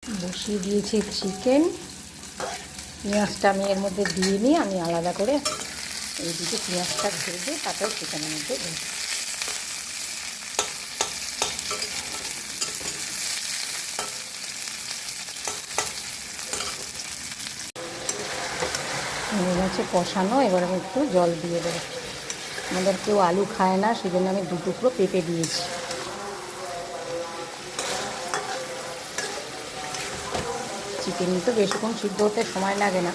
বসিয়ে দিয়েছি চিকেন। পেঁয়াজটা আমি এর মধ্যে দিয়ে নিই, আমি আলাদা করে এইদিকে পেঁয়াজটা ভেজে তারপর চিকেনের মধ্যে দিই। হয়ে গেছে কষানো, এবার আমি একটু জল দিয়ে দেবো। আমাদের কেউ আলু খায় না, সেই জন্য আমি 2 টুকরো পেঁপে দিয়েছি। চিকেন তো বেশিক্ষণ সিদ্ধ হতে সময় লাগে না,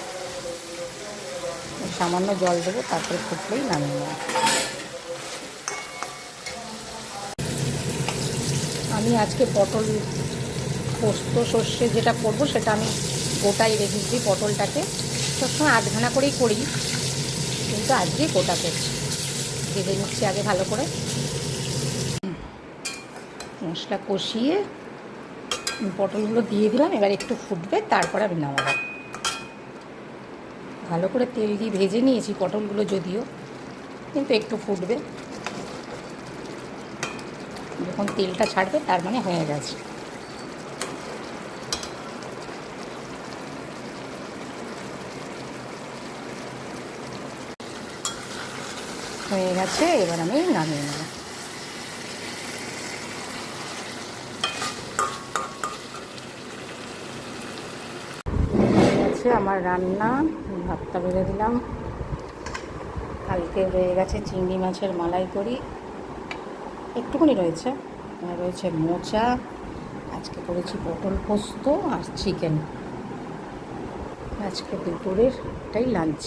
সামান্য জল দেবো, তারপরে ফুটলেই নামিয়ে নেব। আমি আজকে পটল পোস্ত সর্ষে যেটা করবো সেটা আমি গোটাই রেখেছি। পটলটাকে সবসময় আধখানা করেই করি, কিন্তু আজকে গোটা করছি। ভেজে নিচ্ছি আগে ভালো করে, মশলা কষিয়ে পটলগুলো দিয়ে দিলাম। এবার একটু ফুটবে, তারপর আমি নামাবো। ভালো করে তেল দিয়ে ভেজে নিয়েছি পটলগুলো, যদিও কিন্তু একটু ফুটবে। যখন তেলটা ছাড়বে তার মানে হয়ে গেছে। হয়ে গেছে, এবার আমি নামিয়ে নেব। হয়ে গেছে আমার রান্না। ভাতটা বেড়ে দিলাম। কালকে রয়ে গেছে চিংড়ি মাছের মালাইকারি, একটুখানি রয়েছে। আর রয়েছে মোচা। আজকে করেছি পটল পোস্ত আর চিকেন। আজকে দুপুরের এটাই লাঞ্চ।